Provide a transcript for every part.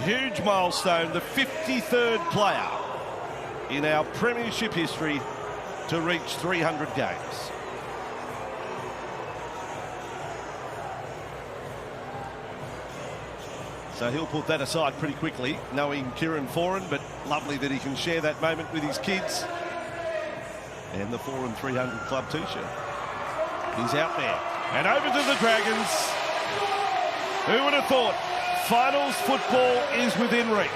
Huge milestone, the 53rd player in our Premiership history to reach 300 games. So he'll put that aside pretty quickly, knowing Kieran Foran, but lovely that he can share that moment with his kids. And the 4 and 300 club t-shirt. He's out there. And over to the Dragons. Who would have thought finals football is within reach?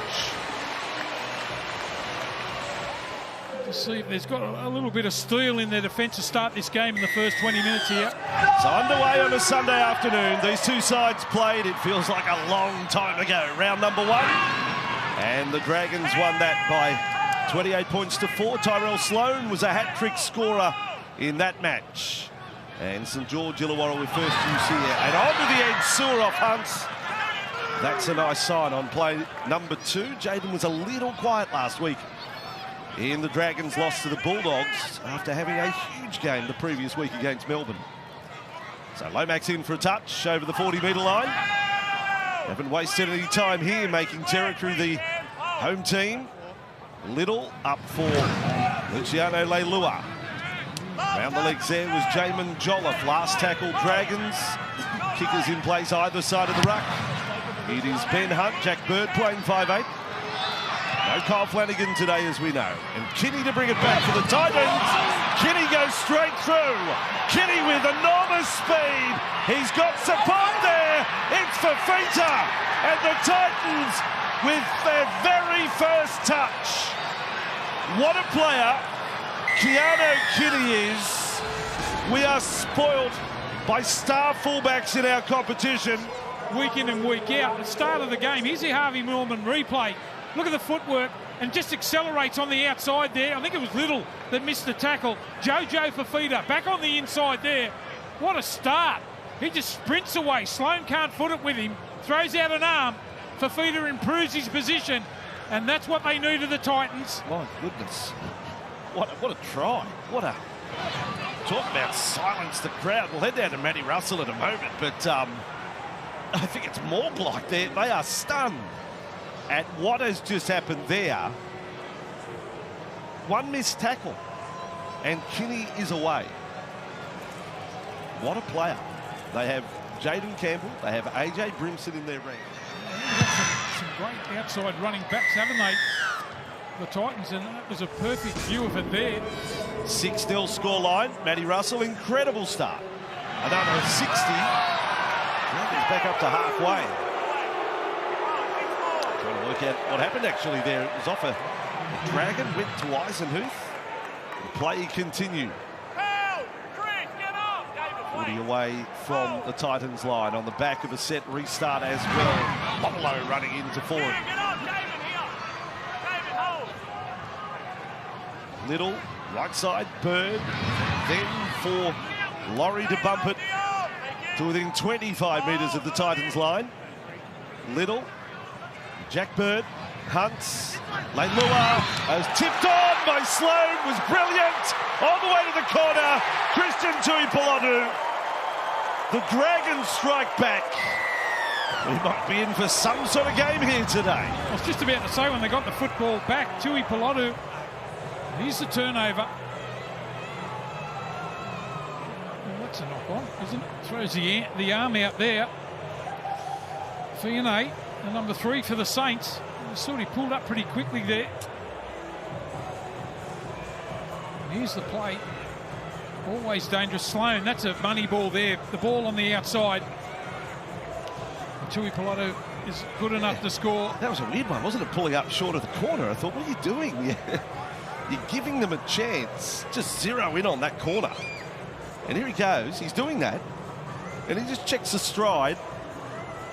See, there's got a little bit of steel in their defence to start this game in the first 20 minutes here. So underway on a Sunday afternoon. These two sides played, it feels like a long time ago. Round number 1. And the Dragons won that by 28 points to 4. Tyrell Sloan was a hat-trick scorer in that match. And St George Illawarra with first use here. And onto the edge, Sewer off Hunts. That's a nice sign on play number 2. Jaden was a little quiet last week in the Dragons' loss to the Bulldogs after having a huge game the previous week against Melbourne. So Lomax in for a touch over the 40-metre line. Haven't wasted any time here, making territory the home team. Little up for Luciano Leilua. Round the legs there was Jamin Jolliffe. Last tackle, Dragons. Kickers in place either side of the ruck. It is Ben Hunt, Jack Bird playing 5'8". No Kyle Flanagan today, as we know. And Kinney to bring it back for the Titans. Kinney goes straight through. Kinney with enormous speed. He's got support there. It's Fafita. And the Titans with their very first touch. What a player Keanu Kinney is. We are spoilt by star fullbacks in our competition. Week in and week out. At the start of the game, here's the Harvey Millman replay. Look at the footwork and just accelerates on the outside there. I think it was Little that missed the tackle. Jojo Fafita back on the inside there. What a start. He just sprints away. Sloan can't foot it with him. Throws out an arm. Fafita improves his position. And that's what they knew to the Titans. My goodness. What a try. Talk about silence the crowd. We'll head down to Matty Russell in a moment. But I think it's more like they are stunned at what has just happened there. One missed tackle and Kinney is away. What a player. They have Jaden Campbell, they have AJ Brimson in their ranks. Some great outside running backs, haven't they? The Titans, and that was a perfect view of it there. 6-0 scoreline. Matty Russell, incredible start. Another 60. He's back up to halfway. Trying to work out what happened actually there. It was off a Dragon, went to Eisenhuth. The play continued. 40 away from the Titans line on the back of a set restart as well. Longlow running into forward. Little, right side, Bird. Then for Laurie to bump it to within 25 metres of the Titans line. Little, Jack Bird, Hunts, Leilua has tipped on by Sloan, was brilliant, all the way to the corner, Christian Tuipulotu. The Dragons strike back. We might be in for some sort of game here today. I was just about to say, when they got the football back, Tuipulotu, here's the turnover. Well, that's a knock on, isn't it? Throws the arm out there. Fionney, the number 3 for the Saints. Sort of pulled up pretty quickly there. Here's the play. Always dangerous. Sloan, that's a money ball there. The ball on the outside. Tuipulotu is good enough to score. That was a weird one, wasn't it? Pulling up short of the corner. I thought, what are you doing? You're giving them a chance. Just zero in on that corner. And here he goes. He's doing that. And he just checks the stride.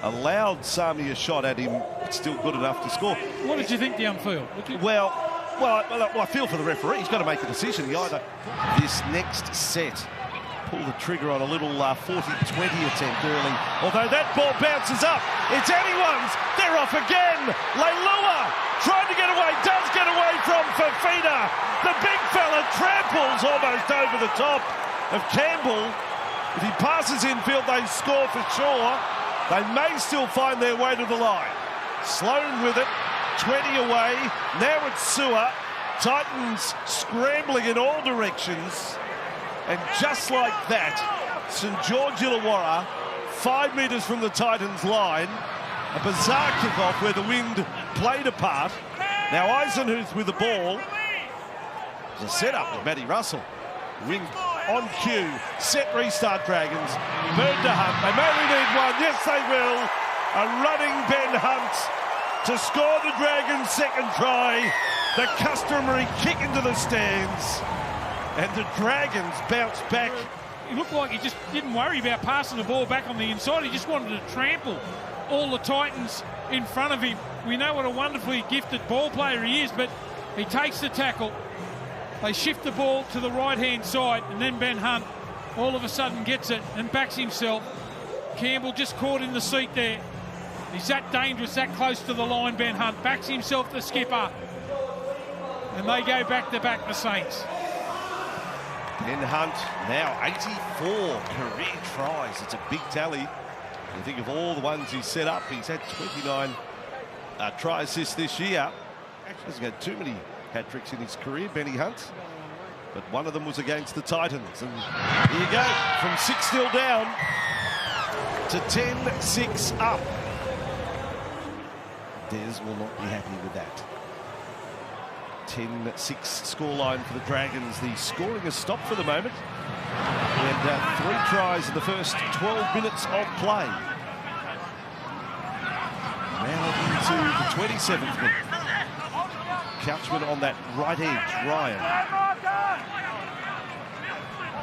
Allowed Sami a shot at him, but still good enough to score. What did you think downfield? Well, I feel for the referee. He's got to make a decision. He either this next set pull the trigger on a little 40-20 attempt early. Although that ball bounces up. It's anyone's. They're off again. Leilua trying to get away. Does get away from Fafita. The big fella tramples almost over the top of Campbell. If he passes infield, they score for sure. They may still find their way to the line. Sloan with it, 20 away. Now it's Sewer. Titans scrambling in all directions. And just like that, St George Illawarra, 5 metres from the Titans line. A bizarre kick-off where the wind played a part. Now Eisenhuth with the ball. There's a set-up with Matty Russell. Wing on cue. Set restart Dragons. Bird to Hunt. They may only need one. Yes, they will. A running Ben Hunt to score the Dragons' second try. The customary kick into the stands. And the Dragons bounce back. He looked like he just didn't worry about passing the ball back on the inside. He just wanted to trample all the Titans in front of him. We know what a wonderfully gifted ball player he is, but he takes the tackle. They shift the ball to the right-hand side, and then Ben Hunt all of a sudden gets it and backs himself. Campbell just caught in the seat there. He's that dangerous, that close to the line, Ben Hunt. Backs himself the skipper. And they go back-to-back, the Saints. Ben Hunt now 84 career tries. It's a big tally. You think of all the ones he's set up. He's had 29 try assists this year. Hasn't had too many hat-tricks in his career, Benny Hunt. But one of them was against the Titans. And here you go, from 6-0 down to 10-6 up. Des will not be happy with that. 10-6 scoreline for the Dragons. The scoring has stopped for the moment. And 3 tries in the first 12 minutes of play. Now into the 27th minute. Couchman on that right edge, Ryan.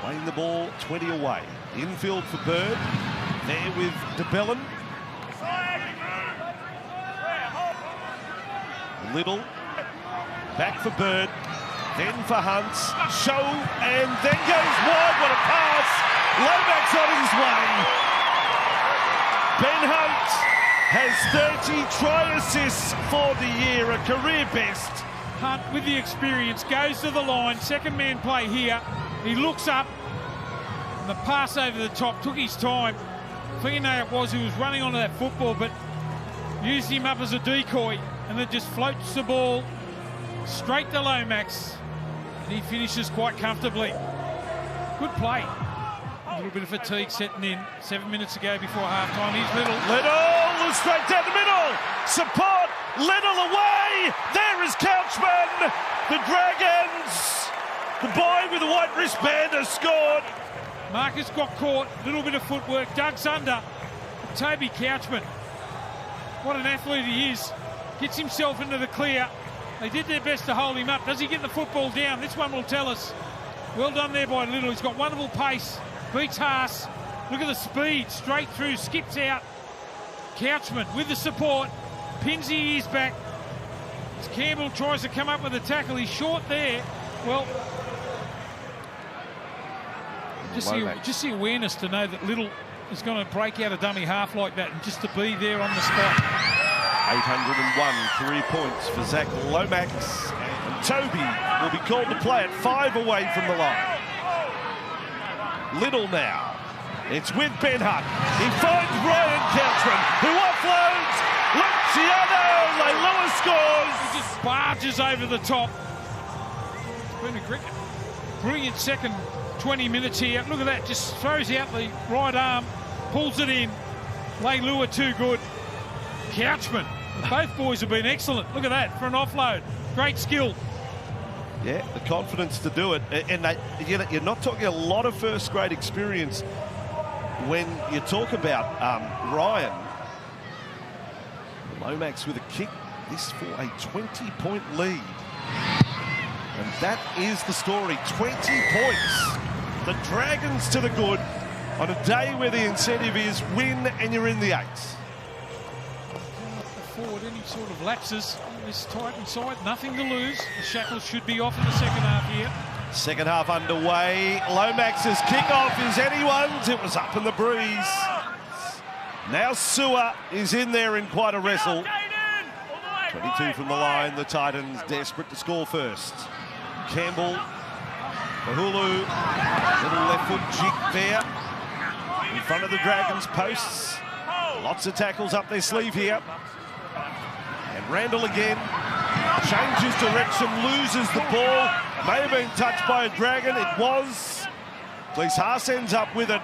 Playing the ball 20 away. Infield for Bird. There with DeBellin. Little. Back for Bird. Then for Hunt. Show and then goes wide. What a pass. Lomax on his way. Ben Hunt has 30 try assists for the year, a career best. Hunt with the experience goes to the line. Second man play here. He looks up. And the pass over the top took his time. Fino it was who was running onto that football, but used him up as a decoy and then just floats the ball straight to Lomax. And he finishes quite comfortably. Good play. A little bit of fatigue setting in. 7 minutes ago before halftime. Here's Little. Little straight down the middle. Support. Little away. There is Couchman. The Dragons. The boy with the white wristband has scored. Marcus got caught. Little bit of footwork. Doug's under. Toby Couchman. What an athlete he is. Gets himself into the clear. They did their best to hold him up. Does he get the football down? This one will tell us. Well done there by Little. He's got wonderful pace. Beats Haas. Look at the speed. Straight through. Skips out. Couchman with the support. Pins the ears back. As Campbell tries to come up with a tackle. He's short there. Well, just the awareness to know that Little is going to break out a dummy half like that and just to be there on the spot. 801 career points for Zach Lomax. And Toby will be called to play at 5 away from the line. Little now. It's with Ben Hunt. He finds Ryan Couchman, who offloads. Luciano Leilua scores. He just barges over the top. It's been a brilliant second 20 minutes here. Look at that. Just throws out the right arm, pulls it in. Leilua too good. Couchman. Both boys have been excellent. Look at that for an offload. Great skill. Yeah, the confidence to do it. And you're not talking a lot of first grade experience when you talk about Ryan. Lomax with a kick. This for a 20-point lead. And that is the story. 20 points. The Dragons to the good on a day where the incentive is win and you're in the 8s. Forward any sort of lapses in this Titan side. Nothing to lose. The shackles should be off in the second half here. Second half underway. Lomax's kickoff is anyone's. It was up in the breeze. Now Sewer is in there in quite a wrestle. 22 from the line. The Titans desperate to score first. Campbell, Mahulu, little left foot jig there. In front of the Dragons posts. Lots of tackles up their sleeve here. And Randall again changes direction, loses the ball. May have been touched by a Dragon. It was. Please Haas ends up with it.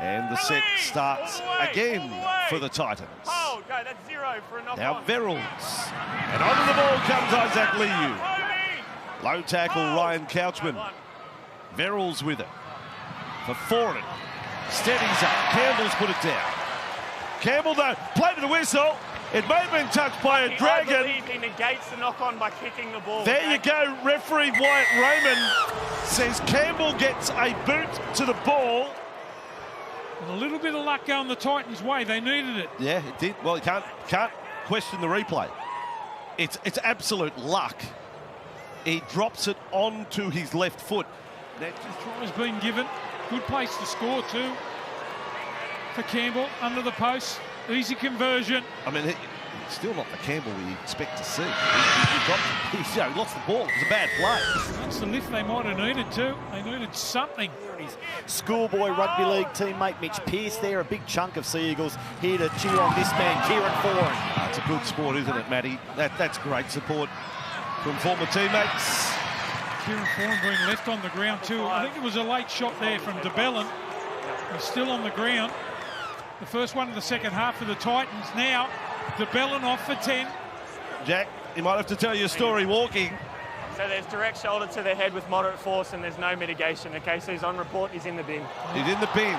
And the set starts again for the Titans. Oh, go, that's 0 for a knock Now on. Verrills. And onto the ball comes Isaac Liu. Low tackle Ryan Couchman. Verrills with it. For Foreign. Steadies up. Campbell's put it down. Campbell though, play to the whistle. It may have been touched by a Dragon. I believe he negates the knock-on by kicking the ball. There you go. Referee Wyatt Raymond says Campbell gets a boot to the ball. And a little bit of luck going the Titans' way. They needed it. Yeah, it did. Well, you can't question the replay. It's absolute luck. He drops it onto his left foot. Try's been given. Good place to score too for Campbell under the post. Easy conversion. I mean, it's still not the Campbell we expect to see. He lost the ball. It was a bad play. That's the lift they might have needed too. They needed something. His schoolboy rugby league teammate Mitch Pearce there, a big chunk of Sea Eagles here to cheer on this man, Kieran Foran. It's a good sport, isn't it, Matty? That's great support from former teammates. Kieran Foran being left on the ground too. I think it was a late shot there from de Belin. He's still on the ground. The first one of the second half for the Titans. Now, de Belin off for 10. Jack, you might have to tell your story walking. So there's direct shoulder to the head with moderate force and there's no mitigation. Okay, so he's on report, he's in the bin. He's in the bin.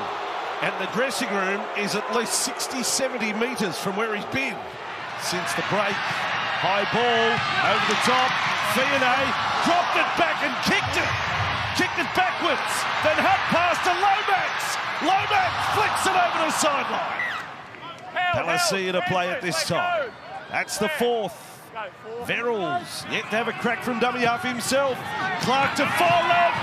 And the dressing room is at least 60, 70 metres from where he's been since the break. High ball over the top. Fiona dropped it back and kicked it. Kicked it backwards. Then Hutt passed to Lomax. Lomax flicks it over the sideline. Palacia to play at this time. That's the fourth. Verrills yet to have a crack from dummy half himself. Clark to Folland.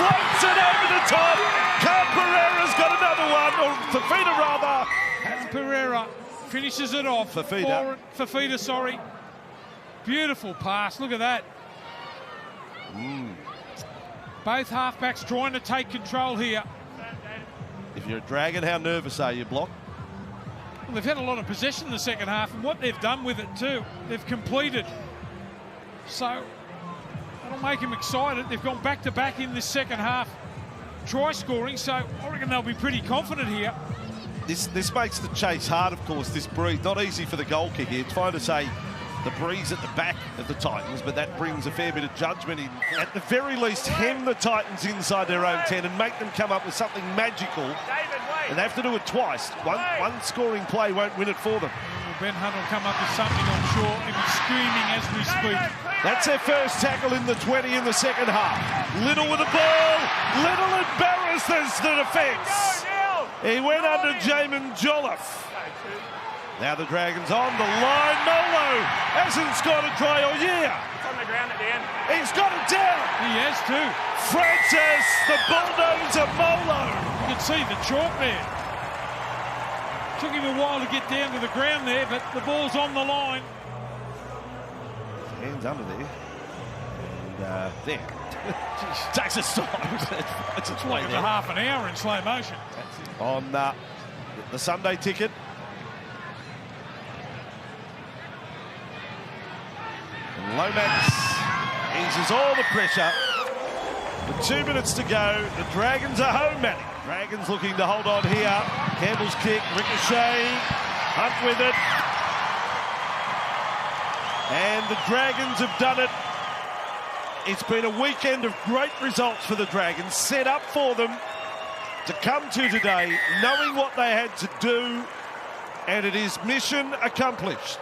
Floats it over the top. Carl Pereira's got another one. Or Fafita rather. Pereira finishes it off. Fafita, sorry. Beautiful pass. Look at that. Both halfbacks trying to take control here. If you're a Dragon, how nervous are you, Block? Well, they've had a lot of possession in the second half, and what they've done with it too, they've completed. So that'll make them excited. They've gone back-to-back in this second half, try scoring, so I reckon they'll be pretty confident here. This makes the chase hard, of course, this breeze. Not easy for the goal kicker. It's fine to say the breeze at the back of the Titans, but that brings a fair bit of judgment in. At the very least, hem the Titans inside their own 10 and make them come up with something magical. And they have to do it twice. One scoring play won't win it for them. Well, Ben Hunt will come up with something, I'm sure. He'll be screaming as we speak. That's their first tackle in the 20 in the second half. Little with the ball. Little embarrasses the defence. He went under Jamin Jolliffe. Now the Dragons on the line. Molo hasn't scored a try all year. It's on the ground at the end. He's got it down. He has too. Francis, the bulldozer Molo. You can see the chalk there. Took him a while to get down to the ground there, but the ball's on the line. Hands under there. And there. Takes a stop. It's like a half an hour in slow motion. On the Sunday ticket. And Lomax eases all the pressure. With 2 minutes to go, the Dragons are home, Matty. Dragons looking to hold on here. Campbell's kick, ricochet, Hunt with it. And the Dragons have done it. It's been a weekend of great results for the Dragons, set up for them to come to today, knowing what they had to do, and it is mission accomplished.